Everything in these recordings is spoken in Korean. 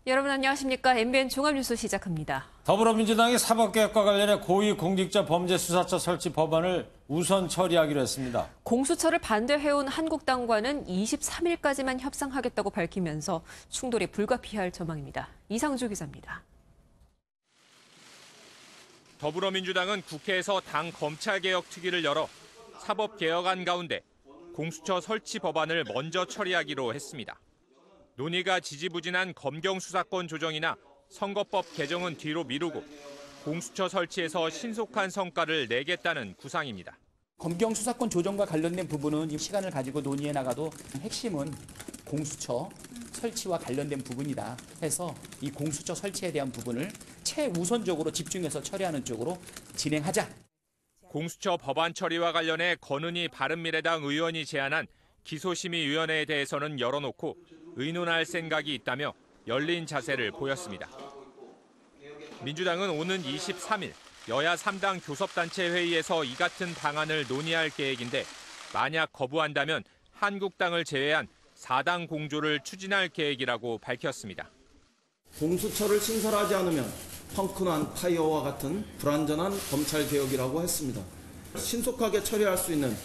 여러분 안녕하십니까? MBN 종합뉴스 시작합니다. 더불어민주당이 사법개혁과 관련해 고위공직자 범죄수사처 설치 법안을 우선 처리하기로 했습니다. 공수처를 반대해온 한국당과는 23일까지만 협상하겠다고 밝히면서 충돌이 불가피할 전망입니다. 이상주 기자입니다. 더불어민주당은 국회에서 당 검찰개혁 특위를 열어 사법개혁안 가운데 공수처 설치 법안을 먼저 처리하기로 했습니다. 논의가 지지부진한 검경수사권 조정이나 선거법 개정은 뒤로 미루고 공수처 설치에서 신속한 성과를 내겠다는 구상입니다. 검경수사권 조정과 관련된 부분은 시간을 가지고 논의해 나가도 핵심은 공수처 설치와 관련된 부분이다 해서 이 공수처 설치에 대한 부분을 최우선적으로 집중해서 처리하는 쪽으로 진행하자. 공수처 법안 처리와 관련해 권은희 바른미래당 의원이 제안한 기소심의위원회에 대해서는 열어놓고 의논할 생각이 있다며 열린 자세를 보였습니다. 민주당은 오는 23일 여야 3당 교섭단체 회의에서 이 같은 방안을 논의할 계획인데 만약 거부한다면 한국당을 제외한 4당 공조를 추진할 계획이라고 밝혔습니다. 공수처를 신설하지 않으면 펑크난 파이어와 같은 불완전한 검찰개혁이라고 했습니다. 신속하게 처리할 수 있는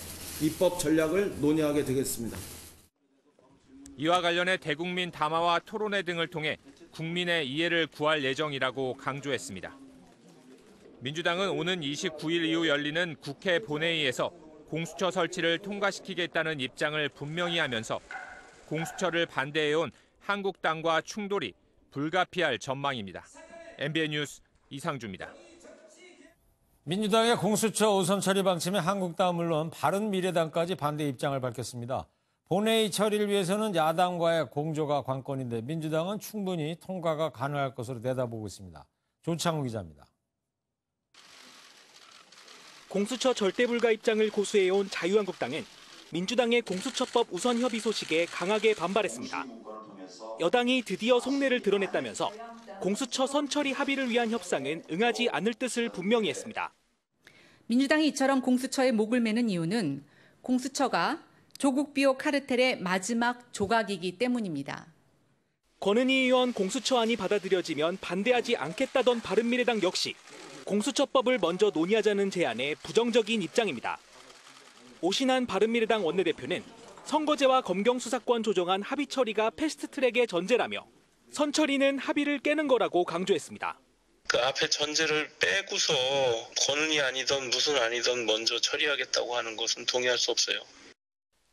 입법 전략을 논의하게 되겠습니다. 이와 관련해 대국민 담화와 토론회 등을 통해 국민의 이해를 구할 예정이라고 강조했습니다. 민주당은 오는 29일 이후 열리는 국회 본회의에서 공수처 설치를 통과시키겠다는 입장을 분명히 하면서 공수처를 반대해온 한국당과 충돌이 불가피할 전망입니다. MBN 뉴스 이상주입니다. 민주당의 공수처 우선 처리 방침에 한국당은 물론 바른미래당까지 반대 입장을 밝혔습니다. 본회의 처리를 위해서는 야당과의 공조가 관건인데 민주당은 충분히 통과가 가능할 것으로 내다보고 있습니다. 조창우 기자입니다. 공수처 절대불가 입장을 고수해온 자유한국당은 민주당의 공수처법 우선 협의 소식에 강하게 반발했습니다. 여당이 드디어 속내를 드러냈다면서 공수처 선처리 합의를 위한 협상은 응하지 않을 뜻을 분명히 했습니다. 민주당이 이처럼 공수처에 목을 매는 이유는 공수처가 조국 비호 카르텔의 마지막 조각이기 때문입니다. 권은희 의원 공수처안이 받아들여지면 반대하지 않겠다던 바른미래당 역시 공수처법을 먼저 논의하자는 제안에 부정적인 입장입니다. 오신환 바른미래당 원내대표는 선거제와 검경수사권 조정안 합의 처리가 패스트트랙의 전제라며 선처리는 합의를 깨는 거라고 강조했습니다. 그 앞에 전제를 빼고서 권은이 아니던 무슨 아니던 먼저 처리하겠다고 하는 것은 동의할 수 없어요.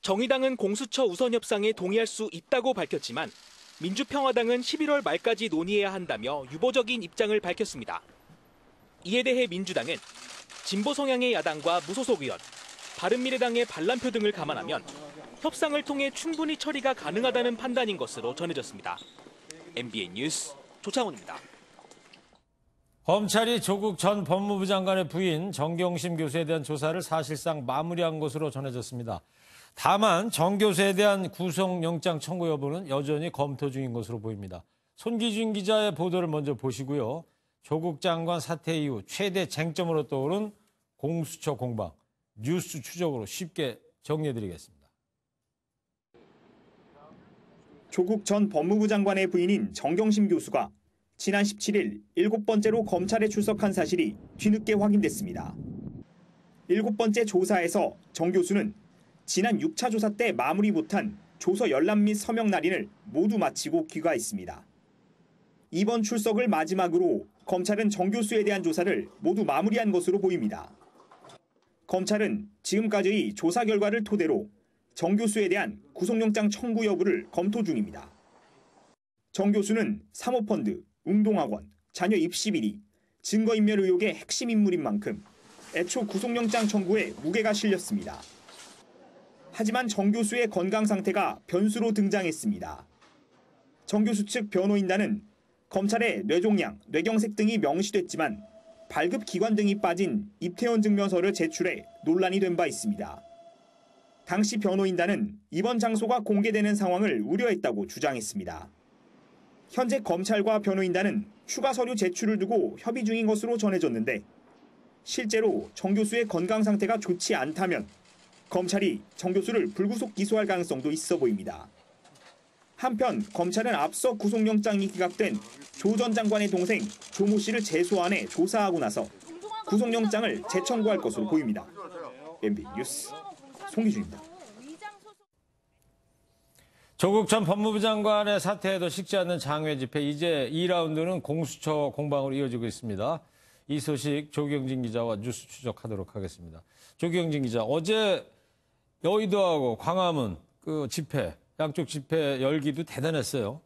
정의당은 공수처 우선 협상에 동의할 수 있다고 밝혔지만 민주평화당은 11월 말까지 논의해야 한다며 유보적인 입장을 밝혔습니다. 이에 대해 민주당은 진보 성향의 야당과 무소속 의원, 바른미래당의 반란표 등을 감안하면 협상을 통해 충분히 처리가 가능하다는 판단인 것으로 전해졌습니다. MBN 뉴스 조창훈입니다. 검찰이 조국 전 법무부 장관의 부인 정경심 교수에 대한 조사를 사실상 마무리한 것으로 전해졌습니다. 다만 정 교수에 대한 구속영장 청구 여부는 여전히 검토 중인 것으로 보입니다. 손기준 기자의 보도를 먼저 보시고요. 조국 장관 사퇴 이후 최대 쟁점으로 떠오른 공수처 공방, 뉴스 추적으로 쉽게 정리해드리겠습니다. 조국 전 법무부 장관의 부인인 정경심 교수가 지난 17일 7번째로 검찰에 출석한 사실이 뒤늦게 확인됐습니다. 7번째 조사에서 정 교수는 지난 6차 조사 때 마무리 못한 조서 열람 및 서명 날인을 모두 마치고 귀가했습니다. 이번 출석을 마지막으로 검찰은 정 교수에 대한 조사를 모두 마무리한 것으로 보입니다. 검찰은 지금까지의 조사 결과를 토대로 정 교수에 대한 구속영장 청구 여부를 검토 중입니다. 정 교수는 사모펀드, 웅동학원, 자녀 입시 비리, 증거인멸 의혹의 핵심 인물인 만큼 애초 구속영장 청구에 무게가 실렸습니다. 하지만 정 교수의 건강 상태가 변수로 등장했습니다. 정 교수 측 변호인단은 검찰에 뇌종양, 뇌경색 등이 명시됐지만 발급 기관 등이 빠진 입퇴원 증명서를 제출해 논란이 된 바 있습니다. 당시 변호인단은 이번 장소가 공개되는 상황을 우려했다고 주장했습니다. 현재 검찰과 변호인단은 추가 서류 제출을 두고 협의 중인 것으로 전해졌는데 실제로 정 교수의 건강 상태가 좋지 않다면 검찰이 정 교수를 불구속 기소할 가능성도 있어 보입니다. 한편 검찰은 앞서 구속영장이 기각된 조 전 장관의 동생 조모 씨를 재소환해 조사하고 나서 구속영장을 재청구할 것으로 보입니다. MB 뉴스 송기준입니다. 조국 전 법무부 장관의 사퇴에도 식지 않는 장외 집회, 이제 2라운드는 공수처 공방으로 이어지고 있습니다. 이 소식 조경진 기자와 뉴스 추적하도록 하겠습니다. 조경진 기자, 어제 여의도하고 광화문 그 집회, 양쪽 집회 열기도 대단했어요.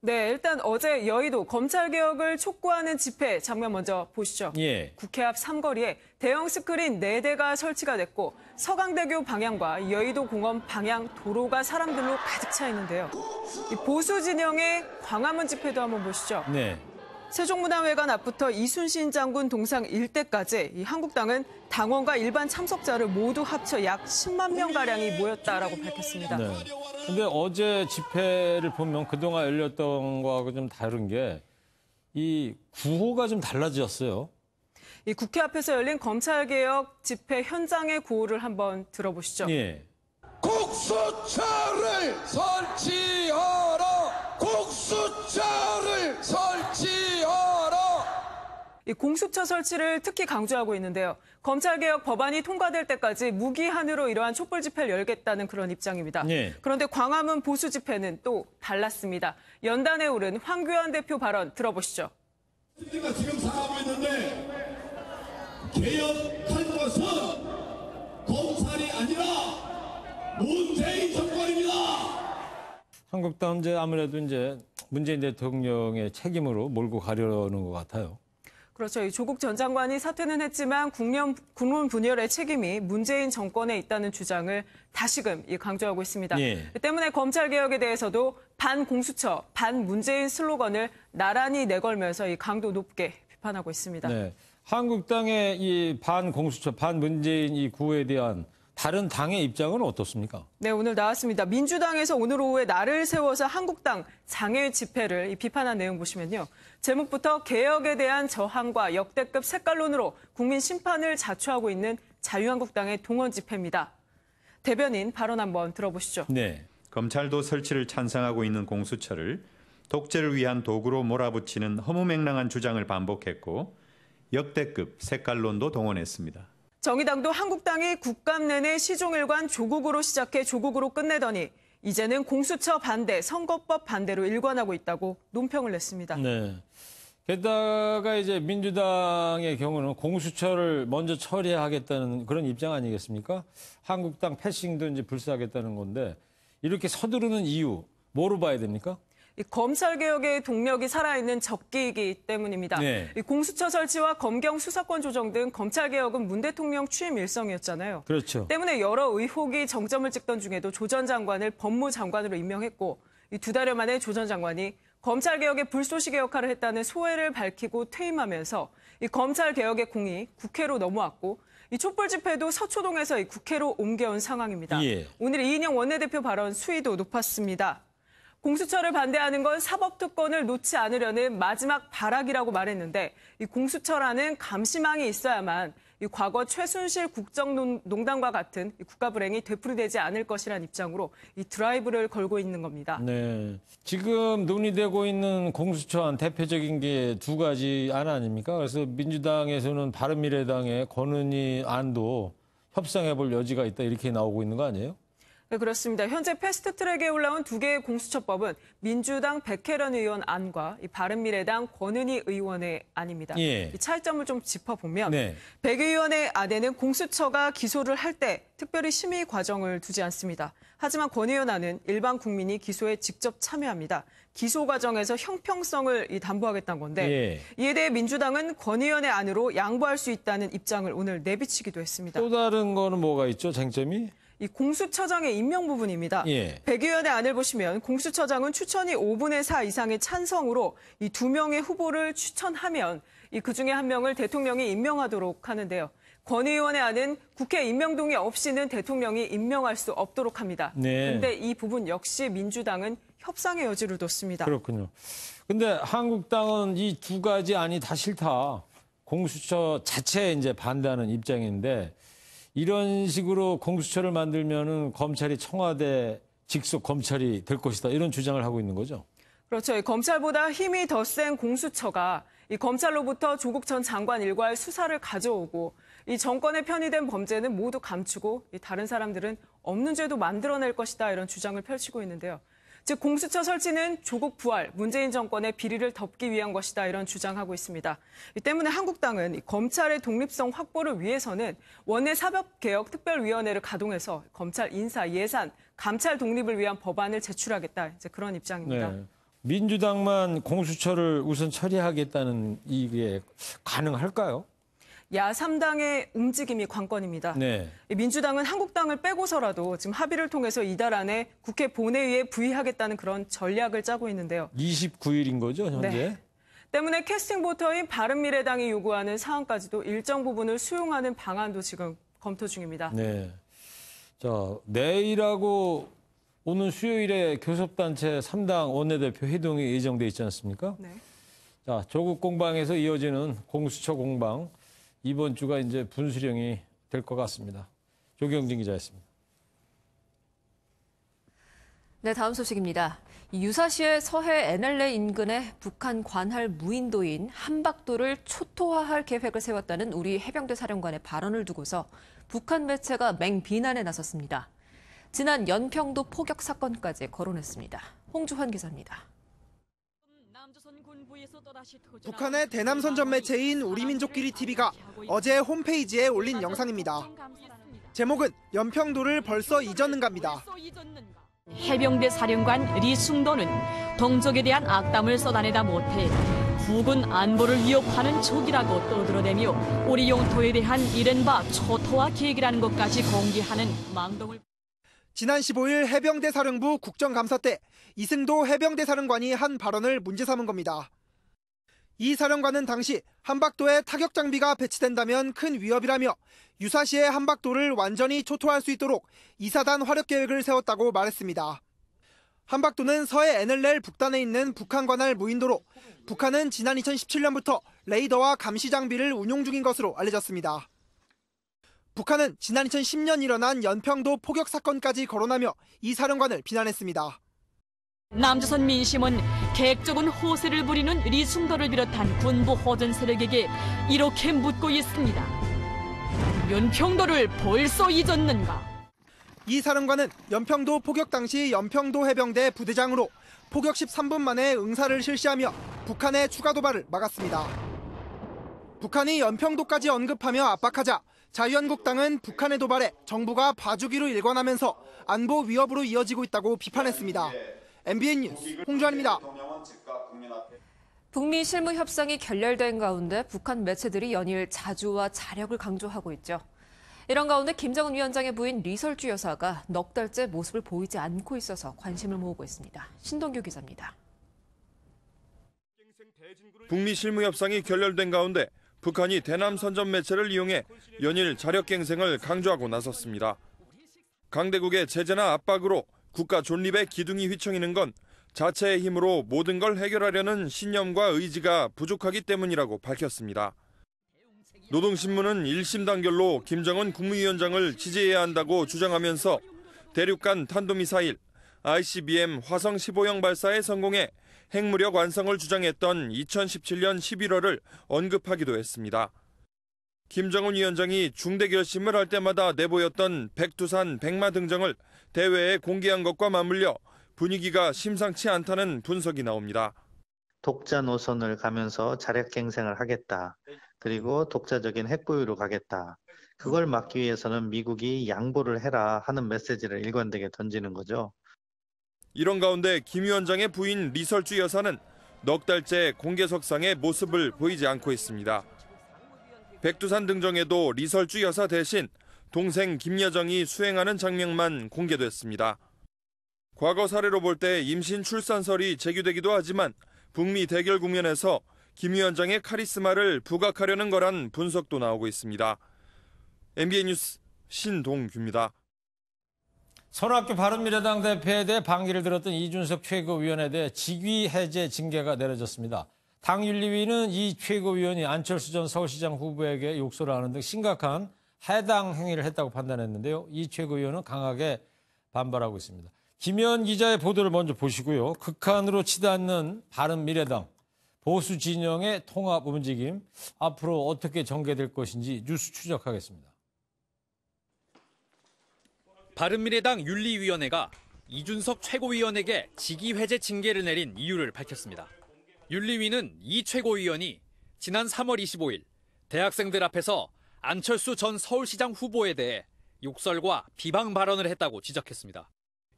네, 일단 어제 여의도 검찰개혁을 촉구하는 집회 장면 먼저 보시죠. 예. 국회 앞 삼거리에 대형 스크린 4대가 설치가 됐고 서강대교 방향과 여의도 공원 방향 도로가 사람들로 가득 차 있는데요. 이 보수 진영의 광화문 집회도 한번 보시죠. 네. 세종문화회관 앞부터 이순신 장군 동상 일대까지 이 한국당은 당원과 일반 참석자를 모두 합쳐 약 10만 명가량이 모였다라고 밝혔습니다. 네. 근데 어제 집회를 보면 그동안 열렸던 거하고 좀 다른 게 이 구호가 좀 달라졌어요. 이 국회 앞에서 열린 검찰개혁 집회 현장의 구호를 한번 들어보시죠. 예. 공수처를 설치하라! 공수처를 설치하라! 이 공수처 설치를 특히 강조하고 있는데요. 검찰개혁 법안이 통과될 때까지 무기한으로 이러한 촛불 집회를 열겠다는 그런 입장입니다. 예. 그런데 광화문 보수 집회는 또 달랐습니다. 연단에 오른 황교안 대표 발언 들어보시죠. 우리가 지금 살아가고 있는데 개혁할 것은 검찰이 아니라 문재인 정권입니다. 한국당 이제 아무래도 이제 문재인 대통령의 책임으로 몰고 가려는 것 같아요. 그렇죠. 이 조국 전 장관이 사퇴는 했지만 국론 분열의 책임이 문재인 정권에 있다는 주장을 다시금 강조하고 있습니다. 예. 때문에 검찰개혁에 대해서도 반공수처, 반문재인 슬로건을 나란히 내걸면서 이 강도 높게 비판하고 있습니다. 네. 한국당의 이 반공수처, 반문재인 이 구호에 대한 다른 당의 입장은 어떻습니까? 네, 오늘 나왔습니다. 민주당에서 오늘 오후에 날을 세워서 한국당 장외 집회를 비판한 내용 보시면요. 제목부터 개혁에 대한 저항과 역대급 색깔론으로 국민 심판을 자초하고 있는 자유한국당의 동원 집회입니다. 대변인 발언 한번 들어보시죠. 네. 검찰도 설치를 찬성하고 있는 공수처를 독재를 위한 도구로 몰아붙이는 허무맹랑한 주장을 반복했고 역대급 색깔론도 동원했습니다. 정의당도 한국당이 국감 내내 시종일관 조국으로 시작해 조국으로 끝내더니 이제는 공수처 반대, 선거법 반대로 일관하고 있다고 논평을 냈습니다. 네. 게다가 이제 민주당의 경우는 공수처를 먼저 처리하겠다는 그런 입장 아니겠습니까? 한국당 패싱도 이제 불사하겠다는 건데 이렇게 서두르는 이유 뭐로 봐야 됩니까? 이 검찰개혁의 동력이 살아있는 적기이기 때문입니다. 네. 이 공수처 설치와 검경 수사권 조정 등 검찰개혁은 문 대통령 취임 일성이었잖아요. 그렇죠. 때문에 여러 의혹이 정점을 찍던 중에도 조 전 장관을 법무장관으로 임명했고 이 2달여 만에 조 전 장관이 검찰개혁의 불쏘시개 역할을 했다는 소회를 밝히고 퇴임하면서 이 검찰개혁의 공이 국회로 넘어왔고 이 촛불 집회도 서초동에서 이 국회로 옮겨온 상황입니다. 예. 오늘 이인영 원내대표 발언 수위도 높았습니다. 공수처를 반대하는 건 사법특권을 놓지 않으려는 마지막 발악이라고 말했는데 이 공수처라는 감시망이 있어야만 이 과거 최순실 국정농단과 같은 이 국가 불행이 되풀이되지 않을 것이라는 입장으로 이 드라이브를 걸고 있는 겁니다. 네. 지금 논의되고 있는 공수처안 대표적인 게 두 가지 안 아닙니까? 그래서 민주당에서는 바른미래당의 권은희 안도 협상해 볼 여지가 있다 이렇게 나오고 있는 거 아니에요? 네, 그렇습니다. 현재 패스트트랙에 올라온 2개의 공수처법은 민주당 백혜련 의원 안과 이 바른미래당 권은희 의원의 안입니다. 예. 이 차이점을 좀 짚어보면 네. 백 의원의 안에는 공수처가 기소를 할 때 특별히 심의 과정을 두지 않습니다. 하지만 권 의원 안은 일반 국민이 기소에 직접 참여합니다. 기소 과정에서 형평성을 담보하겠다는 건데 예. 이에 대해 민주당은 권 의원의 안으로 양보할 수 있다는 입장을 오늘 내비치기도 했습니다. 또 다른 거는 뭐가 있죠, 쟁점이? 이 공수처장의 임명 부분입니다. 예. 백 의원의 안을 보시면 공수처장은 추천이 5분의 4 이상의 찬성으로 이 2명의 후보를 추천하면 이 그중에 1명을 대통령이 임명하도록 하는데요. 권 의원의 안은 국회 임명 동의 없이는 대통령이 임명할 수 없도록 합니다. 그런데 네. 이 부분 역시 민주당은 협상의 여지를 뒀습니다. 그렇군요. 근데 한국당은 이 두 가지 안이 다 싫다. 공수처 자체에 이제 반대하는 입장인데 이런 식으로 공수처를 만들면은 검찰이 청와대 직속 검찰이 될 것이다. 이런 주장을 하고 있는 거죠. 그렇죠. 이 검찰보다 힘이 더 센 공수처가 이 검찰로부터 조국 전 장관 일과의 수사를 가져오고 이 정권에 편의된 범죄는 모두 감추고 이 다른 사람들은 없는 죄도 만들어낼 것이다. 이런 주장을 펼치고 있는데요. 즉 공수처 설치는 조국 부활, 문재인 정권의 비리를 덮기 위한 것이다. 이런 주장하고 있습니다. 이 때문에 한국당은 이 검찰의 독립성 확보를 위해서는 원내 사법개혁특별위원회를 가동해서 검찰 인사, 예산, 감찰 독립을 위한 법안을 제출하겠다. 이제 그런 입장입니다. 네. 민주당만 공수처를 우선 처리하겠다는 이게 가능할까요? 야3당의 움직임이 관건입니다. 네. 민주당은 한국당을 빼고서라도 지금 합의를 통해서 이달 안에 국회 본회의에 부의하겠다는 그런 전략을 짜고 있는데요. 29일인 거죠, 현재? 네. 때문에 캐스팅 보터인 바른미래당이 요구하는 사항까지도 일정 부분을 수용하는 방안도 지금 검토 중입니다. 네. 자, 내일하고 오는 수요일에 교섭단체 3당 원내대표 회동이 예정돼 있지 않습니까? 네. 자, 조국 공방에서 이어지는 공수처 공방. 이번 주가 이제 분수령이 될 것 같습니다. 조경진 기자였습니다. 네, 다음 소식입니다. 유사시의 서해 NLL 인근에 북한 관할 무인도인 한박도를 초토화할 계획을 세웠다는 우리 해병대 사령관의 발언을 두고서 북한 매체가 맹비난에 나섰습니다. 지난 연평도 포격 사건까지 거론했습니다. 홍주환 기자입니다. 북한의 대남선전 매체인 우리민족끼리 TV가 어제 홈페이지에 올린 영상입니다. 제목은 연평도를 벌써 잊었는가입니다. 해병대 사령관 리숭도는 동족에 대한 악담을 쏟아내다 못해 국군 안보를 위협하는 적이라고 떠들어대며 우리 영토에 대한 이른바 초토화 계획이라는 것까지 공개하는 망동을. 지난 15일 해병대 사령부 국정감사 때 이승도 해병대 사령관이 한 발언을 문제 삼은 겁니다. 이 사령관은 당시 한박도에 타격 장비가 배치된다면 큰 위협이라며 유사시의 한박도를 완전히 초토화할 수 있도록 2사단 화력 계획을 세웠다고 말했습니다. 한박도는 서해 NLL 북단에 있는 북한 관할 무인도로 북한은 지난 2017년부터 레이더와 감시 장비를 운용 중인 것으로 알려졌습니다. 북한은 지난 2010년 일어난 연평도 포격 사건까지 거론하며 이 사령관을 비난했습니다. 남조선 민심은 계획적인 호세를 부리는 리숭도를 비롯한 군부 호전 세력에게 이렇게 묻고 있습니다. 연평도를 벌써 잊었는가? 이 사령관은 연평도 포격 당시 연평도 해병대 부대장으로 포격 13분 만에 응사를 실시하며 북한의 추가 도발을 막았습니다. 북한이 연평도까지 언급하며 압박하자 자유한국당은 북한의 도발에 정부가 봐주기로 일관하면서 안보 위협으로 이어지고 있다고 비판했습니다. MBN 뉴스 홍주환입니다. 북미 실무 협상이 결렬된 가운데 북한 매체들이 연일 자주와 자력을 강조하고 있죠. 이런 가운데 김정은 위원장의 부인 리설주 여사가 넉 달째 모습을 보이지 않고 있어서 관심을 모으고 있습니다. 신동규 기자입니다. 북미 실무 협상이 결렬된 가운데 북한이 대남 선전 매체를 이용해 연일 자력갱생을 강조하고 나섰습니다. 강대국의 제재나 압박으로 국가 존립의 기둥이 휘청이는 건 자체의 힘으로 모든 걸 해결하려는 신념과 의지가 부족하기 때문이라고 밝혔습니다. 노동신문은 1심 단결로 김정은 국무위원장을 지지해야 한다고 주장하면서 대륙간 탄도미사일, ICBM 화성 15형 발사에 성공해 핵무력 완성을 주장했던 2017년 11월을 언급하기도 했습니다. 김정은 위원장이 중대 결심을 할 때마다 내보였던 백두산 백마 등정을 대회에 공개한 것과 맞물려 분위기가 심상치 않다는 분석이 나옵니다. 독자 노선을 가면서 자력갱생을 하겠다. 그리고 독자적인 핵보유로 가겠다. 그걸 막기 위해서는 미국이 양보를 해라 하는 메시지를 일관되게 던지는 거죠. 이런 가운데 김 위원장의 부인 리설주 여사는 넉 달째 공개석상에 모습을 보이지 않고 있습니다. 백두산 등정에도 리설주 여사 대신 동생 김여정이 수행하는 장면만 공개됐습니다. 과거 사례로 볼 때 임신 출산설이 제기되기도 하지만 북미 대결 국면에서 김 위원장의 카리스마를 부각하려는 거란 분석도 나오고 있습니다. MBN 뉴스 신동규입니다. 손학규 바른미래당 대표에 대해 방기를 들었던 이준석 최고위원에 대해 직위 해제 징계가 내려졌습니다. 당 윤리위는 이 최고위원이 안철수 전 서울시장 후보에게 욕설을 하는 등 심각한 해당 행위를 했다고 판단했는데요. 이 최고위원은 강하게 반발하고 있습니다. 김현 기자의 보도를 먼저 보시고요. 극한으로 치닫는 바른미래당 보수 진영의 통합 움직임 앞으로 어떻게 전개될 것인지 뉴스 추적하겠습니다. 바른미래당 윤리위원회가 이준석 최고위원에게 직위해제 징계를 내린 이유를 밝혔습니다. 윤리위는 이 최고위원이 지난 3월 25일 대학생들 앞에서 안철수 전 서울시장 후보에 대해 욕설과 비방 발언을 했다고 지적했습니다.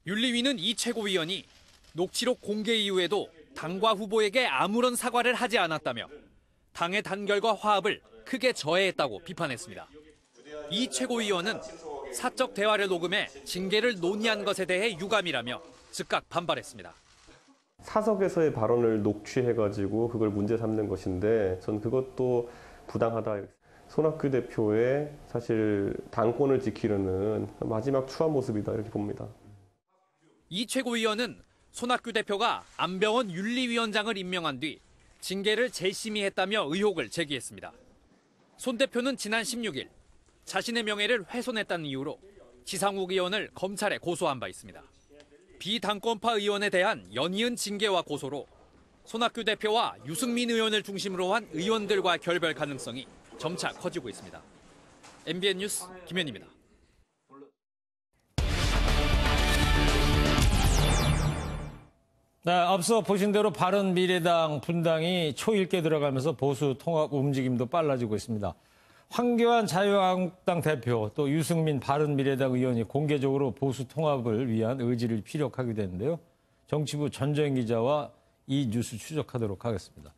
윤리위는 이 최고위원이 녹취록 공개 이후에도 당과 후보에게 아무런 사과를 하지 않았다며 당의 단결과 화합을 크게 저해했다고 비판했습니다. 이 최고위원은 사적 대화를 녹음해 징계를 논의한 것에 대해 유감이라며 즉각 반발했습니다. 사석에서의 발언을 녹취해가지고 그걸 문제 삼는 것인데 전 그것도 부당하다. 손학규 대표의 사실 당권을 지키려는 마지막 추한 모습이다 이렇게 봅니다. 이 최고위원은 손학규 대표가 안병원 윤리위원장을 임명한 뒤 징계를 재심의했다며 의혹을 제기했습니다. 손 대표는 지난 16일 자신의 명예를 훼손했다는 이유로 지상욱 의원을 검찰에 고소한 바 있습니다. 비당권파 의원에 대한 연이은 징계와 고소로 손학규 대표와 유승민 의원을 중심으로 한 의원들과 결별 가능성이 점차 커지고 있습니다. MBN 뉴스 김현입니다. 네, 앞서 보신 대로 바른미래당 분당이 초일게 들어가면서 보수 통합 움직임도 빨라지고 있습니다. 황교안 자유한국당 대표 또 유승민 바른미래당 의원이 공개적으로 보수 통합을 위한 의지를 피력하기도 했는데요. 정치부 전정인 기자와 이 뉴스 추적하도록 하겠습니다.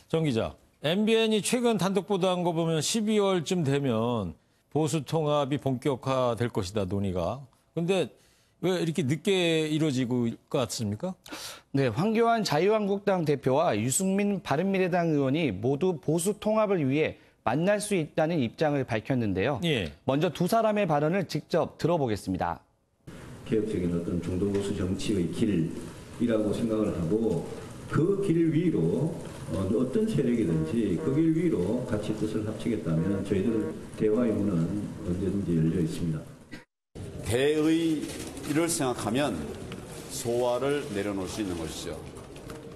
정 기자, MBN이 최근 단독 보도한 거 보면 12월쯤 되면 보수 통합이 본격화될 것이다, 논의가. 근데 왜 이렇게 늦게 이루어지고 것 같습니까? 네, 황교안 자유한국당 대표와 유승민 바른미래당 의원이 모두 보수 통합을 위해 만날 수 있다는 입장을 밝혔는데요. 예. 먼저 두 사람의 발언을 직접 들어보겠습니다. 개혁적인 어떤 중도보수 정치의 길이라고 생각을 하고 그 길 위로 어떤 세력이든지 그 길 위로 같이 뜻을 합치겠다면 저희들 대화의 문은 언제든지 열려 있습니다. 대의를 생각하면 소화를 내려놓을 수 있는 것이죠.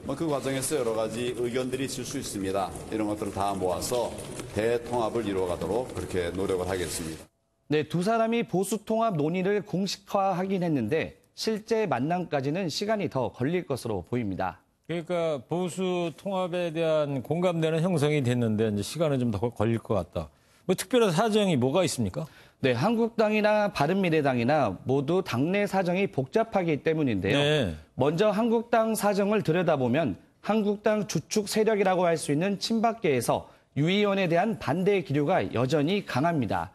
그 과정에서 여러 가지 의견들이 있을 수 있습니다. 이런 것들을 다 모아서 대통합을 이루어가도록 그렇게 노력을 하겠습니다. 네, 두 사람이 보수 통합 논의를 공식화하긴 했는데 실제 만남까지는 시간이 더 걸릴 것으로 보입니다. 그러니까 보수 통합에 대한 공감대는 형성이 됐는데 이제 시간은 좀 더 걸릴 것 같다. 뭐 특별한 사정이 뭐가 있습니까? 네, 한국당이나 바른미래당이나 모두 당내 사정이 복잡하기 때문인데요. 네. 먼저 한국당 사정을 들여다보면 한국당 주축 세력이라고 할 수 있는 친박계에서 유 의원에 대한 반대 기류가 여전히 강합니다.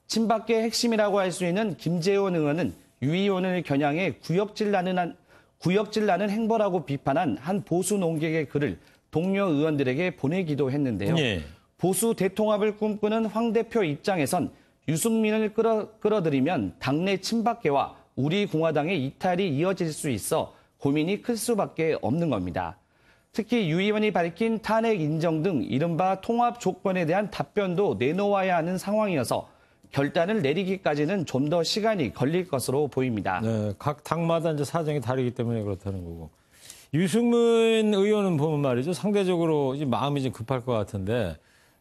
친박계 핵심이라고 할 수 있는 김재원 의원은 유 의원을 겨냥해 구역질 나는 행보라고 비판한 한 보수 농객의 글을 동료 의원들에게 보내기도 했는데요. 네. 보수 대통합을 꿈꾸는 황 대표 입장에선 유승민을 끌어들이면 당내 친박계와 우리 공화당의 이탈이 이어질 수 있어 고민이 클 수밖에 없는 겁니다. 특히 유 의원이 밝힌 탄핵 인정 등 이른바 통합 조건에 대한 답변도 내놓아야 하는 상황이어서 결단을 내리기까지는 좀 더 시간이 걸릴 것으로 보입니다. 네, 각 당마다 이제 사정이 다르기 때문에 그렇다는 거고. 유승민 의원은 보면 말이죠. 상대적으로 이제 마음이 좀 급할 것 같은데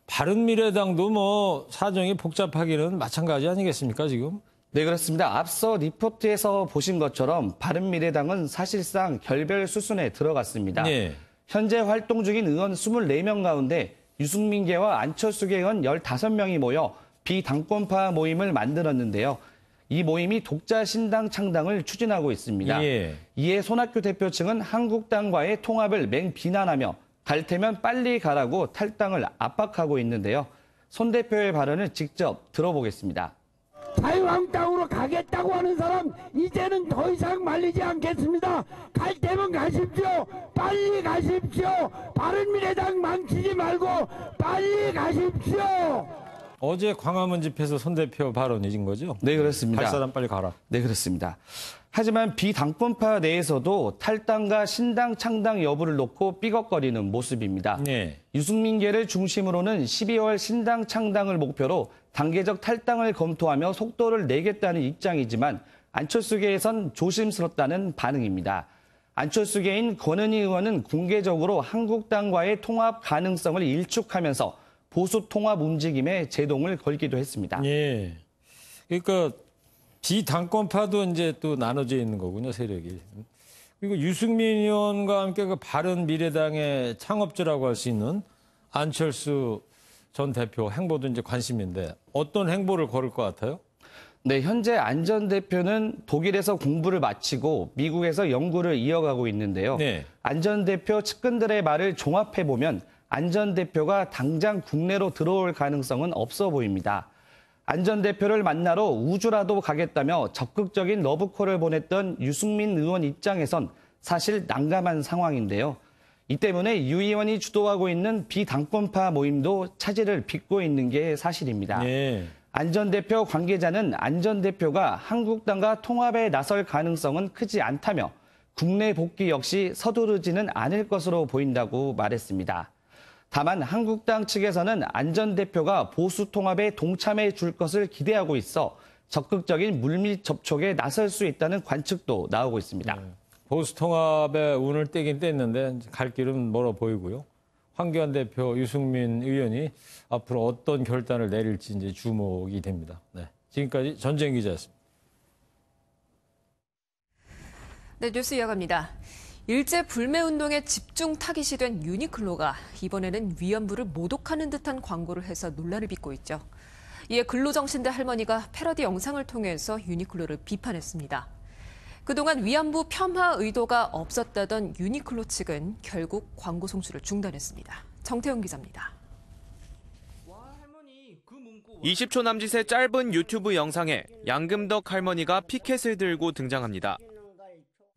바른미래당도 뭐 사정이 복잡하기는 마찬가지 아니겠습니까, 지금? 네, 그렇습니다. 앞서 리포트에서 보신 것처럼 바른미래당은 사실상 결별 수순에 들어갔습니다. 네. 현재 활동 중인 의원 24명 가운데 유승민계와 안철수계 의원 15명이 모여 비당권파 모임을 만들었는데요. 이 모임이 독자 신당 창당을 추진하고 있습니다. 예. 이에 손학규 대표 측은 한국당과의 통합을 맹비난하며 갈 테면 빨리 가라고 탈당을 압박하고 있는데요. 손 대표의 발언을 직접 들어보겠습니다. 자유한국당으로 가겠다고 하는 사람 이제는 더 이상 말리지 않겠습니다. 갈 때면 가십시오. 빨리 가십시오. 바른미래당 망치지 말고 빨리 가십시오. 어제 광화문 집회에서 손 대표 발언이신 거죠? 네, 그렇습니다. 갈 사람 빨리 가라. 네, 그렇습니다. 하지만 비당권파 내에서도 탈당과 신당 창당 여부를 놓고 삐걱거리는 모습입니다. 네. 유승민계를 중심으로는 12월 신당 창당을 목표로 단계적 탈당을 검토하며 속도를 내겠다는 입장이지만 안철수계에선 조심스럽다는 반응입니다. 안철수계인 권은희 의원은 공개적으로 한국당과의 통합 가능성을 일축하면서 보수 통합 움직임에 제동을 걸기도 했습니다. 예. 그러니까 비당권파도 이제 또 나눠져 있는 거군요, 세력이. 그리고 유승민 의원과 함께 그 바른미래당의 창업주라고 할 수 있는 안철수 전 대표 행보도 이제 관심인데 어떤 행보를 걸을 것 같아요? 네, 현재 안 전 대표는 독일에서 공부를 마치고 미국에서 연구를 이어가고 있는데요. 네. 안 전 대표 측근들의 말을 종합해보면 안 전 대표가 당장 국내로 들어올 가능성은 없어 보입니다. 안 전 대표를 만나러 우주라도 가겠다며 적극적인 러브콜을 보냈던 유승민 의원 입장에선 사실 난감한 상황인데요. 이 때문에 유 의원이 주도하고 있는 비당권파 모임도 차질을 빚고 있는 게 사실입니다. 네. 안 전 대표 관계자는 안 전 대표가 한국당과 통합에 나설 가능성은 크지 않다며 국내 복귀 역시 서두르지는 않을 것으로 보인다고 말했습니다. 다만 한국당 측에서는 안 전 대표가 보수 통합에 동참해 줄 것을 기대하고 있어 적극적인 물밑 접촉에 나설 수 있다는 관측도 나오고 있습니다. 보수 통합에 운을 떼긴 뗐는데 갈 길은 멀어 보이고요. 황교안 대표, 유승민 의원이 앞으로 어떤 결단을 내릴지 이제 주목이 됩니다. 네, 지금까지 전재영 기자였습니다. 네, 뉴스 이어갑니다. 일제 불매 운동에 집중 타깃이 된 유니클로가 이번에는 위안부를 모독하는 듯한 광고를 해서 논란을 빚고 있죠. 이에 근로정신대 할머니가 패러디 영상을 통해서 유니클로를 비판했습니다. 그동안 위안부 폄하 의도가 없었다던 유니클로 측은 결국 광고 송출을 중단했습니다. 정태훈 기자입니다. 20초 남짓의 짧은 유튜브 영상에 양금덕 할머니가 피켓을 들고 등장합니다.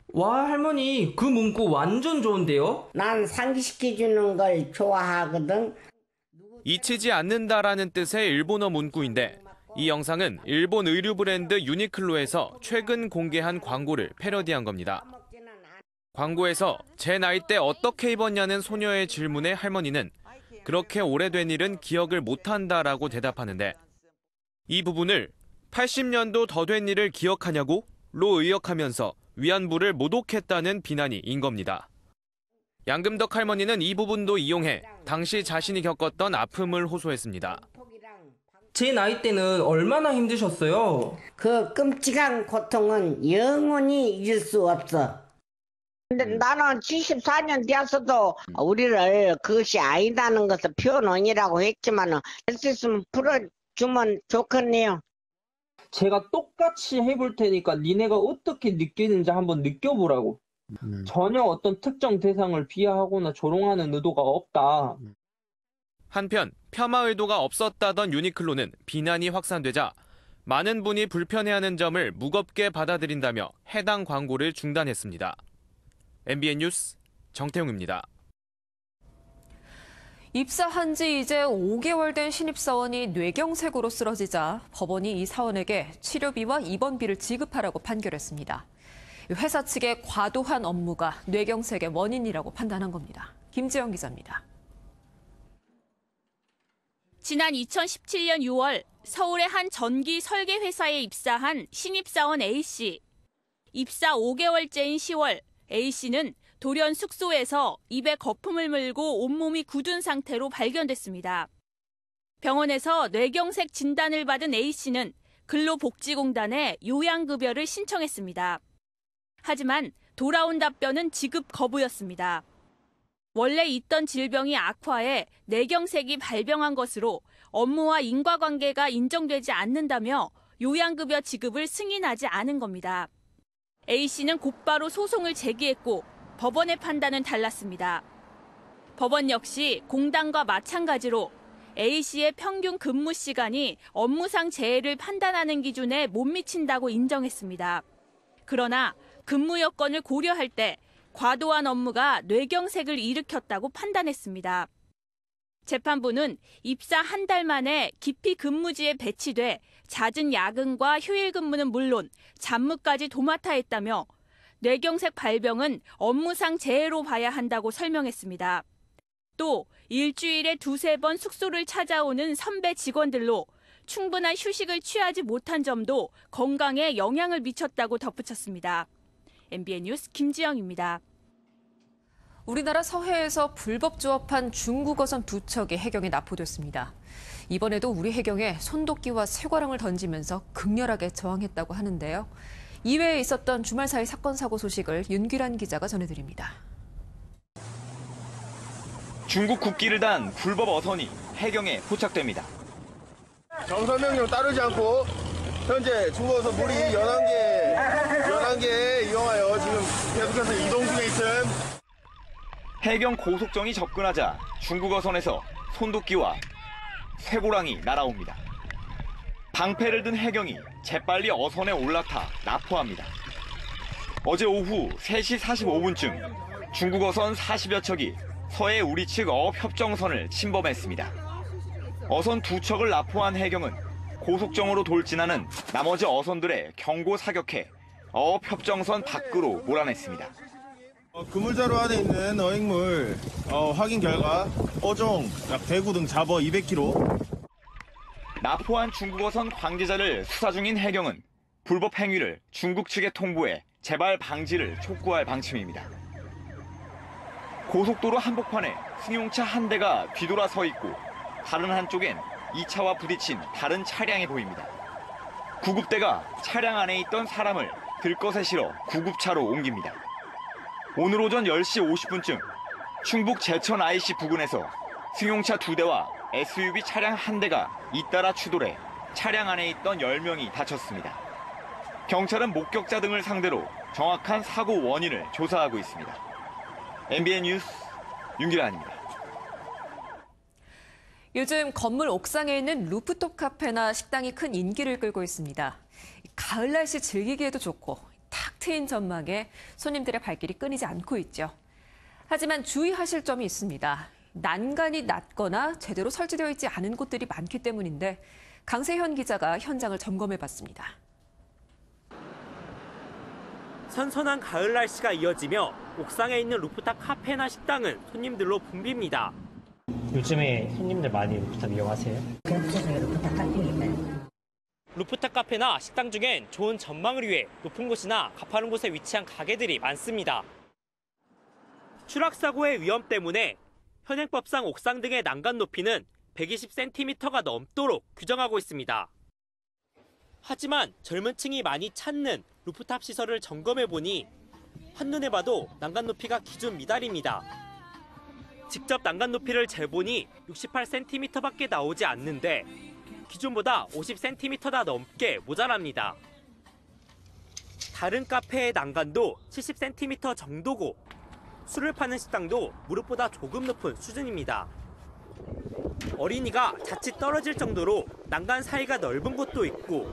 와, 할머니, 그 문구 완전 좋은데요? 난 상기시켜주는 걸 좋아하거든. 잊히지 않는다라는 뜻의 일본어 문구인데 이 영상은 일본 의류 브랜드 유니클로에서 최근 공개한 광고를 패러디한 겁니다. 광고에서 제 나이 때 어떻게 입었냐는 소녀의 질문에 할머니는 그렇게 오래된 일은 기억을 못한다라고 대답하는데 이 부분을 80년도 더 된 일을 기억하냐고? 로 의역하면서 위안부를 모독했다는 비난이 인 겁니다. 양금덕 할머니는 이 부분도 이용해 당시 자신이 겪었던 아픔을 호소했습니다. 제 나이 때는 얼마나 힘드셨어요? 그 끔찍한 고통은 영원히 잊을 수 없어. 근데 나는 74년 되었어도 우리를 그것이 아니다는 것을 표현원이라고 했지만 할 수 있으면 풀어주면 좋겠네요. 제가 똑같이 해볼 테니까 니네가 어떻게 느끼는지 한번 느껴보라고. 전혀 어떤 특정 대상을 비하하거나 조롱하는 의도가 없다. 한편 폄하 의도가 없었다던 유니클로는 비난이 확산되자 많은 분이 불편해하는 점을 무겁게 받아들인다며 해당 광고를 중단했습니다. MBN 뉴스 정태웅입니다. 입사한 지 이제 5개월 된 신입사원이 뇌경색으로 쓰러지자 법원이 이 사원에게 치료비와 입원비를 지급하라고 판결했습니다. 회사 측의 과도한 업무가 뇌경색의 원인이라고 판단한 겁니다. 김지영 기자입니다. 지난 2017년 6월 서울의 한 전기 설계 회사에 입사한 신입사원 A씨. 입사 5개월째인 10월 A씨는 돌연 숙소에서 입에 거품을 물고 온몸이 굳은 상태로 발견됐습니다. 병원에서 뇌경색 진단을 받은 A씨는 근로복지공단에 요양급여를 신청했습니다. 하지만 돌아온 답변은 지급 거부였습니다. 원래 있던 질병이 악화해 뇌경색이 발병한 것으로 업무와 인과관계가 인정되지 않는다며 요양급여 지급을 승인하지 않은 겁니다. A씨는 곧바로 소송을 제기했고 법원의 판단은 달랐습니다. 법원 역시 공단과 마찬가지로 A씨의 평균 근무 시간이 업무상 재해를 판단하는 기준에 못 미친다고 인정했습니다. 그러나 근무 여건을 고려할 때 과도한 업무가 뇌경색을 일으켰다고 판단했습니다. 재판부는 입사 한 달 만에 기피 근무지에 배치돼 잦은 야근과 휴일 근무는 물론 잡무까지 도맡아 했다며 뇌경색 발병은 업무상 재해로 봐야 한다고 설명했습니다. 또 일주일에 2-3번 숙소를 찾아오는 선배 직원들로 충분한 휴식을 취하지 못한 점도 건강에 영향을 미쳤다고 덧붙였습니다. MBN 뉴스 김지영입니다. 우리나라 서해에서 불법 조업한 중국 어선 2척이 해경에 납포됐습니다. 이번에도 우리 해경에 손도끼와 쇠과랑을 던지면서 극렬하게 저항했다고 하는데요. 이외에 있었던 주말 사이 사건 사고 소식을 윤규란 기자가 전해드립니다. 중국 국기를 단 불법 어선이 해경에 포착됩니다. 정선 명령을 따르지 않고 현재 중국 어선 물이 11개에 이용하여 지금 계속해서 이동 중에 있음. 해경 고속정이 접근하자 중국 어선에서 손도끼와 쇠고랑이 날아옵니다. 방패를 든 해경이 재빨리 어선에 올라타 납포합니다. 어제 오후 3시 45분쯤 중국 어선 40여 척이 서해 우리 측 어업협정선을 침범했습니다. 어선 2척을 납포한 해경은 고속정으로 돌진하는 나머지 어선들의 경고 사격해 어업협정선 밖으로 몰아냈습니다. 그물자루 안에 있는 어획물 확인 결과 어종, 대구 등 잡어 200kg. 납포한 중국 어선 관계자를 수사 중인 해경은 불법 행위를 중국 측에 통보해 재발 방지를 촉구할 방침입니다. 고속도로 한복판에 승용차 한 대가 뒤돌아 서 있고 다른 한쪽엔 2차와 부딪힌 다른 차량이 보입니다. 구급대가 차량 안에 있던 사람을 들것에 실어 구급차로 옮깁니다. 오늘 오전 10시 50분쯤 충북 제천 IC 부근에서 승용차 2대와 SUV 차량 1대가 잇따라 추돌해 차량 안에 있던 10명이 다쳤습니다. 경찰은 목격자 등을 상대로 정확한 사고 원인을 조사하고 있습니다. MBN 뉴스 윤기란입니다. 요즘 건물 옥상에 있는 루프톱 카페나 식당이 큰 인기를 끌고 있습니다. 가을 날씨 즐기기에도 좋고 탁 트인 전망에 손님들의 발길이 끊이지 않고 있죠. 하지만 주의하실 점이 있습니다. 난간이 낮거나 제대로 설치되어 있지 않은 곳들이 많기 때문인데 강세현 기자가 현장을 점검해봤습니다. 선선한 가을 날씨가 이어지며 옥상에 있는 루프탑 카페나 식당은 손님들로 붐빕니다. 요즘에 손님들 많이 루프탑 이용하세요? 루프탑 카페나 식당 중엔 좋은 전망을 위해 높은 곳이나 가파른 곳에 위치한 가게들이 많습니다. 추락사고의 위험 때문에 현행법상 옥상 등의 난간 높이는 120cm가 넘도록 규정하고 있습니다. 하지만 젊은 층이 많이 찾는 루프탑 시설을 점검해보니 한눈에 봐도 난간 높이가 기준 미달입니다. 직접 난간 높이를 재보니 68cm밖에 나오지 않는데 기준보다 50cm나 넘게 모자랍니다. 다른 카페의 난간도 70cm 정도고 술을 파는 식당도 무릎보다 조금 높은 수준입니다. 어린이가 자칫 떨어질 정도로 난간 사이가 넓은 곳도 있고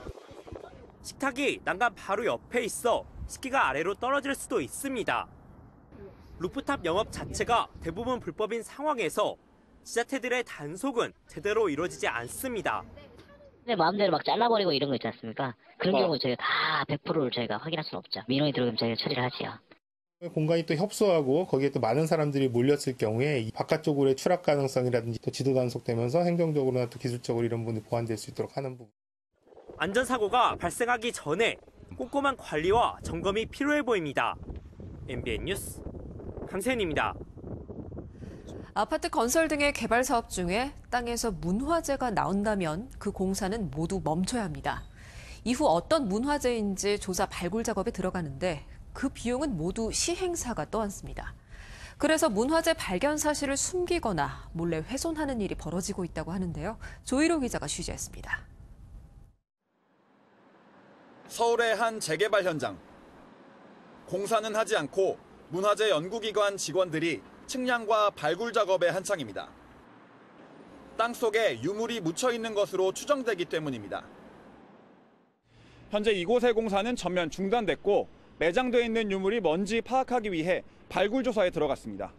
식탁이 난간 바로 옆에 있어 식기가 아래로 떨어질 수도 있습니다. 루프탑 영업 자체가 대부분 불법인 상황에서 지자체들의 단속은 제대로 이루어지지 않습니다. 근데 마음대로 막 잘라버리고 이런 거 있지 않습니까? 그런 경우 저희가 다 100%를 저희가 확인할 수는 없죠. 민원이 들어오면 저희가 처리를 하지요. 공간이 또 협소하고 거기에 또 많은 사람들이 몰렸을 경우에 바깥쪽으로의 추락 가능성이라든지 또 지도 단속되면서 행정적으로나 또 기술적으로 이런 부분이 보완될 수 있도록 하는 부분. 안전사고가 발생하기 전에 꼼꼼한 관리와 점검이 필요해 보입니다. MBN 뉴스 강세현입니다. 아파트 건설 등의 개발 사업 중에 땅에서 문화재가 나온다면 그 공사는 모두 멈춰야 합니다. 이후 어떤 문화재인지 조사 발굴 작업에 들어가는데 그 비용은 모두 시행사가 떠안습니다. 그래서 문화재 발견 사실을 숨기거나 몰래 훼손하는 일이 벌어지고 있다고 하는데요. 조일호 기자가 취재했습니다. 서울의 한 재개발 현장. 공사는 하지 않고 문화재 연구기관 직원들이 측량과 발굴 작업에 한창입니다. 땅속에 유물이 묻혀 있는 것으로 추정되기 때문입니다. 현재 이곳의 공사는 전면 중단됐고 매장되어 있는 유물이 뭔지 파악하기 위해 발굴 조사에 들어갔습니다.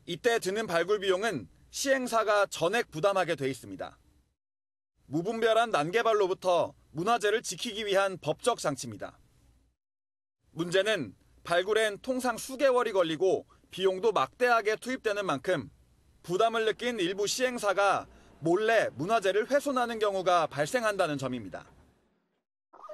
이때 드는 발굴 비용은 시행사가 전액 부담하게 돼 있습니다. 무분별한 난개발로부터 문화재를 지키기 위한 법적 장치입니다. 문제는 발굴엔 통상 수개월이 걸리고 비용도 막대하게 투입되는 만큼 부담을 느낀 일부 시행사가 몰래 문화재를 훼손하는 경우가 발생한다는 점입니다.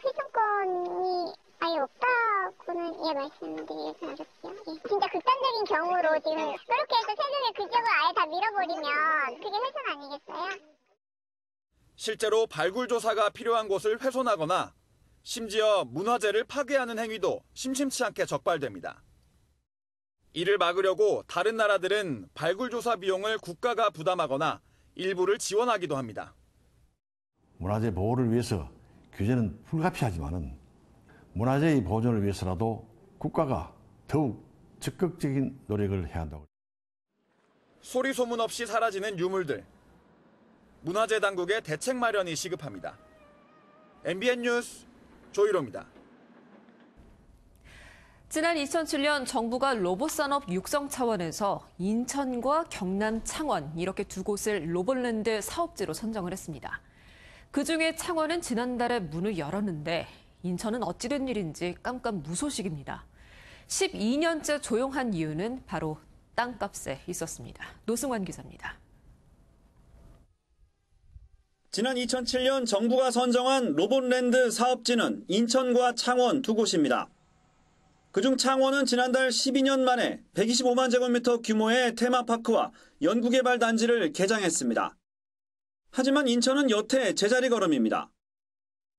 훼손권이 아예 없다고는 말씀드리긴 어렵고요. 진짜 극단적인 경우로 지금 그렇게 해서 세금의 그쪽을 아예 다 밀어버리면 그게 훼손 아니겠어요? 실제로 발굴 조사가 필요한 곳을 훼손하거나 심지어 문화재를 파괴하는 행위도 심심치 않게 적발됩니다. 이를 막으려고 다른 나라들은 발굴 조사 비용을 국가가 부담하거나 일부를 지원하기도 합니다. 문화재 보호를 위해서 규제는 불가피하지만은 문화재의 보존을 위해서라도 국가가 더욱 적극적인 노력을 해야 한다고. 소리 소문 없이 사라지는 유물들. 문화재 당국의 대책 마련이 시급합니다. MBN 뉴스 조일호입니다. 지난 2007년 정부가 로봇산업 육성 차원에서 인천과 경남 창원 이렇게 두 곳을 로봇랜드 사업지로 선정을 했습니다. 그중에 창원은 지난달에 문을 열었는데 인천은 어찌된 일인지 깜깜무소식입니다. 12년째 조용한 이유는 바로 땅값에 있었습니다. 노승환 기자입니다. 지난 2007년 정부가 선정한 로봇랜드 사업지는 인천과 창원 두 곳입니다. 그중 창원은 지난달 12년 만에 125만 제곱미터 규모의 테마파크와 연구개발 단지를 개장했습니다. 하지만 인천은 여태 제자리 걸음입니다.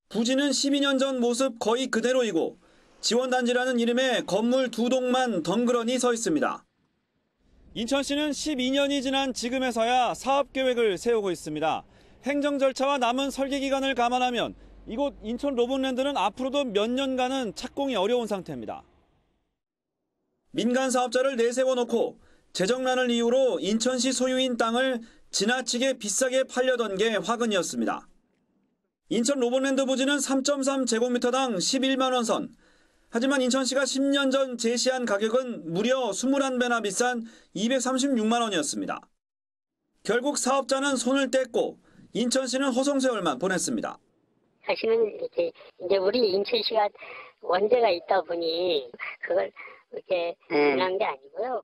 부지는 12년 전 모습 거의 그대로이고 지원단지라는 이름의 건물 2동만 덩그러니 서 있습니다. 인천시는 12년이 지난 지금에서야 사업계획을 세우고 있습니다. 행정 절차와 남은 설계 기간을 감안하면 이곳 인천 로봇랜드는 앞으로도 몇 년간은 착공이 어려운 상태입니다. 민간 사업자를 내세워놓고 재정난을 이유로 인천시 소유인 땅을 지나치게 비싸게 팔려던 게 화근이었습니다. 인천 로봇랜드 부지는 3.3제곱미터당 11만 원 선. 하지만 인천시가 10년 전 제시한 가격은 무려 21배나 비싼 236만 원이었습니다. 결국 사업자는 손을 뗐고 인천시는 허송세월만 보냈습니다. 사실은 이제 우리 인천시가 원대가 있다 보니 그걸 이렇게 지난 게 아니고요.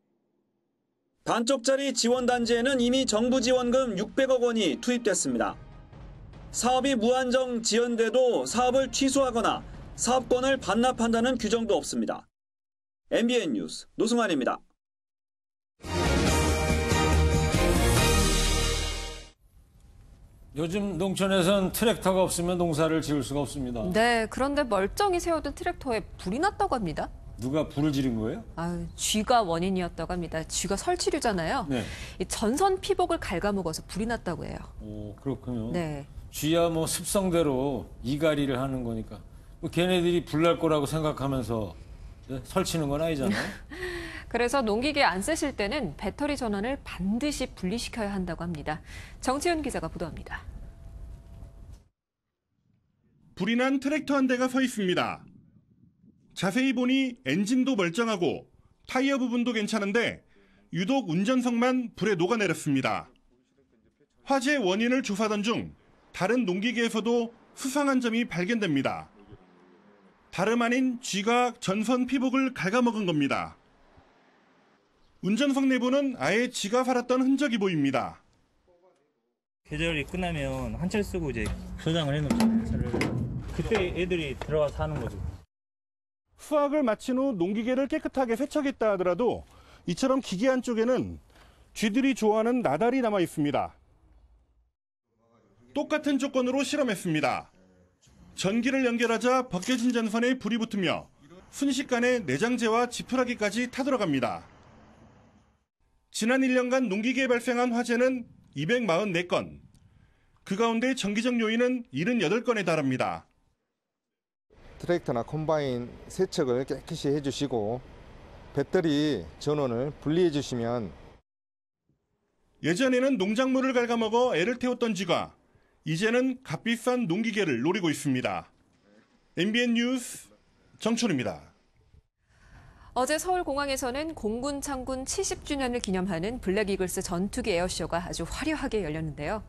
반쪽짜리 지원단지에는 이미 정부 지원금 600억 원이 투입됐습니다. 사업이 무한정 지연돼도 사업을 취소하거나 사업권을 반납한다는 규정도 없습니다. MBN 뉴스 노승환입니다. 요즘 농촌에선 트랙터가 없으면 농사를 지을 수가 없습니다. 네, 그런데 멀쩡히 세워둔 트랙터에 불이 났다고 합니다. 누가 불을 지른 거예요? 쥐가 원인이었다고 합니다. 쥐가 설치류잖아요. 네. 이 전선 피복을 갉아먹어서 불이 났다고 해요. 오, 그렇군요. 네. 쥐야 뭐 습성대로 이갈이를 하는 거니까 뭐 걔네들이 불날 거라고 생각하면서 설치는 건 아니잖아요. 그래서 농기계 안 쓰실 때는 배터리 전원을 반드시 분리시켜야 한다고 합니다. 정치훈 기자가 보도합니다. 불이 난 트랙터 한 대가 서 있습니다. 자세히 보니 엔진도 멀쩡하고 타이어 부분도 괜찮은데 유독 운전석만 불에 녹아내렸습니다. 화재 원인을 조사하던 중 다른 농기계에서도 수상한 점이 발견됩니다. 다름 아닌 쥐가 전선 피복을 갉아먹은 겁니다. 운전석 내부는 아예 쥐가 살았던 흔적이 보입니다. 계절이 끝나면 한철 쓰고 이제 저장을 해놓잖아요, 차를. 그때 애들이 들어가서 하는 거죠. 수확을 마친 후 농기계를 깨끗하게 세척했다 하더라도 이처럼 기계 한쪽에는 쥐들이 좋아하는 나달이 남아 있습니다. 똑같은 조건으로 실험했습니다. 전기를 연결하자 벗겨진 전선에 불이 붙으며 순식간에 내장재와 지푸라기까지 타들어갑니다. 지난 1년간 농기계에 발생한 화재는 244건, 그 가운데 전기적 요인은 78건에 달합니다. 트랙터나 콤바인 세척을 깨끗이 해주시고 배터리 전원을 분리해 주시면. 예전에는 농작물을 갉아먹어 애를 태웠던 쥐가 이제는 값비싼 농기계를 노리고 있습니다. MBN 뉴스 정철입니다. 어제 서울공항에서는 공군 창군 70주년을 기념하는 블랙이글스 전투기 에어쇼가 아주 화려하게 열렸는데요.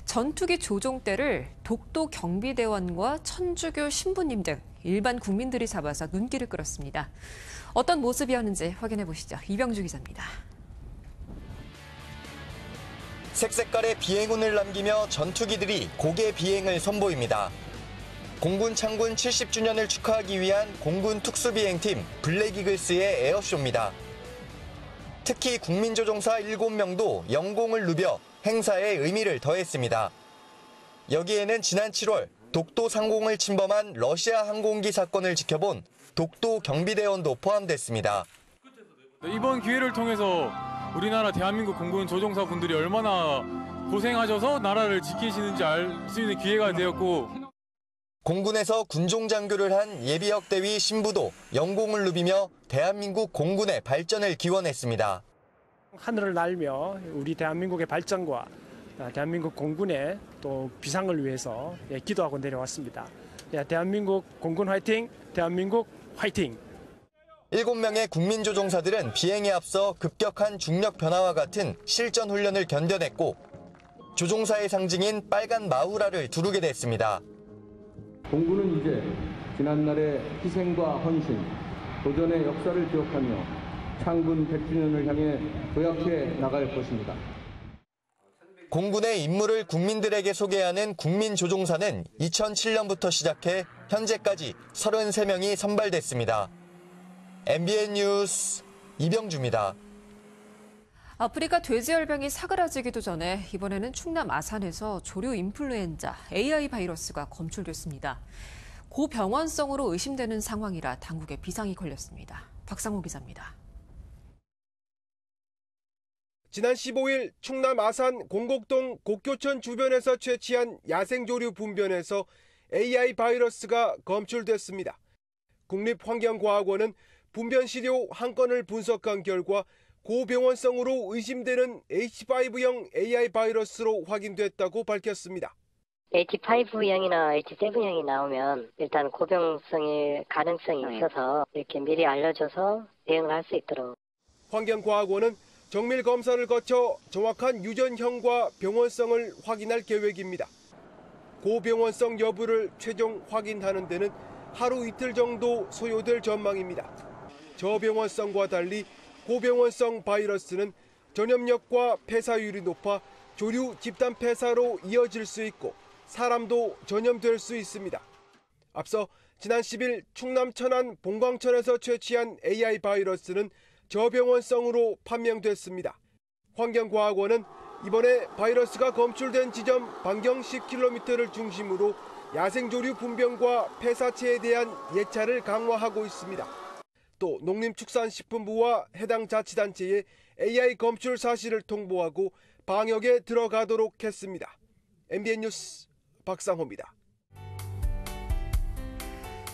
전투기 조종대를 독도 경비대원과 천주교 신부님 등 일반 국민들이 잡아서 눈길을 끌었습니다. 어떤 모습이었는지 확인해 보시죠. 이병주 기자입니다. 색색깔의 비행운을 남기며 전투기들이 고개 비행을 선보입니다. 공군 창군 70주년을 축하하기 위한 공군 특수비행팀 블랙이글스의 에어쇼입니다. 특히 국민조종사 7명도 영공을 누벼 행사에 의미를 더했습니다. 여기에는 지난 7월 독도 상공을 침범한 러시아 항공기 사건을 지켜본 독도 경비대원도 포함됐습니다. 이번 기회를 통해서 우리나라 대한민국 공군 조종사분들이 얼마나 고생하셔서 나라를 지키시는지 알 수 있는 기회가 되었고, 공군에서 군종장교를 한 예비역 대위 신부도 영공을 누비며 대한민국 공군의 발전을 기원했습니다. 하늘을 날며 우리 대한민국의 발전과 대한민국 공군의 또 비상을 위해서 기도하고 내려왔습니다. 대한민국 공군 화이팅! 대한민국 화이팅! 7명의 국민조종사들은 비행에 앞서 급격한 중력 변화와 같은 실전 훈련을 견뎌냈고 조종사의 상징인 빨간 마후라를 두르게 됐습니다. 공군은 이제 지난날의 희생과 헌신, 도전의 역사를 기억하며 창군 100주년을 향해 도약해 나갈 것입니다. 공군의 임무를 국민들에게 소개하는 국민조종사는 2007년부터 시작해 현재까지 33명이 선발됐습니다. MBN 뉴스 이병주입니다. 아프리카 돼지열병이 사그라지기도 전에 이번에는 충남 아산에서 조류 인플루엔자 AI 바이러스가 검출됐습니다. 고병원성으로 의심되는 상황이라 당국에 비상이 걸렸습니다. 박상호 기자입니다. 지난 15일 충남 아산 공곡동 곡교천 주변에서 채취한 야생조류 분변에서 AI 바이러스가 검출됐습니다. 국립환경과학원은 분변 시료 한 건을 분석한 결과 고병원성으로 의심되는 H5형 AI 바이러스로 확인됐다고 밝혔습니다. H5형이나 H7형이 나오면 일단 고병성일 가능성이 있어서 이렇게 미리 알려줘서 대응을 할 수 있도록. 환경과학원은 정밀 검사를 거쳐 정확한 유전형과 병원성을 확인할 계획입니다. 고병원성 여부를 최종 확인하는 데는 하루 이틀 정도 소요될 전망입니다. 저병원성과 달리 고병원성 바이러스는 전염력과 폐사율이 높아 조류 집단 폐사로 이어질 수 있고 사람도 전염될 수 있습니다. 앞서 지난 10일 충남 천안 봉광천에서 채취한 AI 바이러스는 저병원성으로 판명됐습니다. 환경과학원은 이번에 바이러스가 검출된 지점 반경 10km를 중심으로 야생조류 분변과 폐사체에 대한 예찰을 강화하고 있습니다. 또 농림축산식품부와 해당 자치단체에 AI 검출 사실을 통보하고 방역에 들어가도록 했습니다. MBN 뉴스 박상호입니다.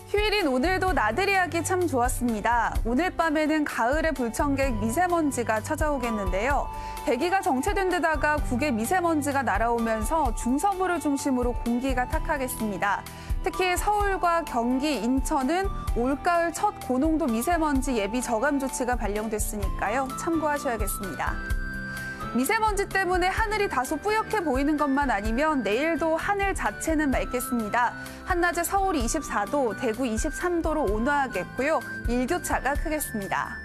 휴일인 오늘도 나들이 하기 참 좋았습니다. 오늘 밤에는 가을의 불청객 미세먼지가 찾아오겠는데요. 대기가 정체된 데다가 국외 미세먼지가 날아오면서 중서부를 중심으로 공기가 탁하겠습니다. 특히 서울과 경기, 인천은 올가을 첫 고농도 미세먼지 예비 저감 조치가 발령됐으니까요. 참고하셔야겠습니다. 미세먼지 때문에 하늘이 다소 뿌옇게 보이는 것만 아니면 내일도 하늘 자체는 맑겠습니다. 한낮에 서울이 24도, 대구 23도로 온화하겠고요. 일교차가 크겠습니다.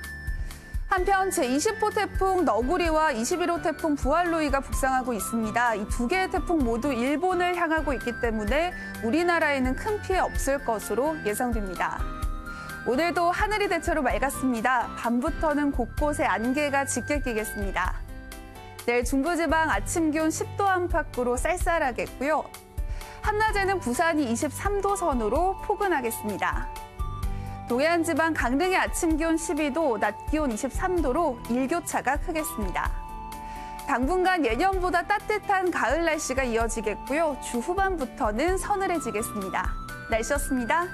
한편 제20호 태풍 너구리와 21호 태풍 부활로이가 북상하고 있습니다. 이 두 개의 태풍 모두 일본을 향하고 있기 때문에 우리나라에는 큰 피해 없을 것으로 예상됩니다. 오늘도 하늘이 대체로 맑았습니다. 밤부터는 곳곳에 안개가 짙게 끼겠습니다. 내일 중부지방 아침 기온 10도 안팎으로 쌀쌀하겠고요. 한낮에는 부산이 23도 선으로 포근하겠습니다. 동해안 지방 강릉의 아침 기온 12도, 낮 기온 23도로 일교차가 크겠습니다. 당분간 예년보다 따뜻한 가을 날씨가 이어지겠고요. 주 후반부터는 서늘해지겠습니다. 날씨였습니다.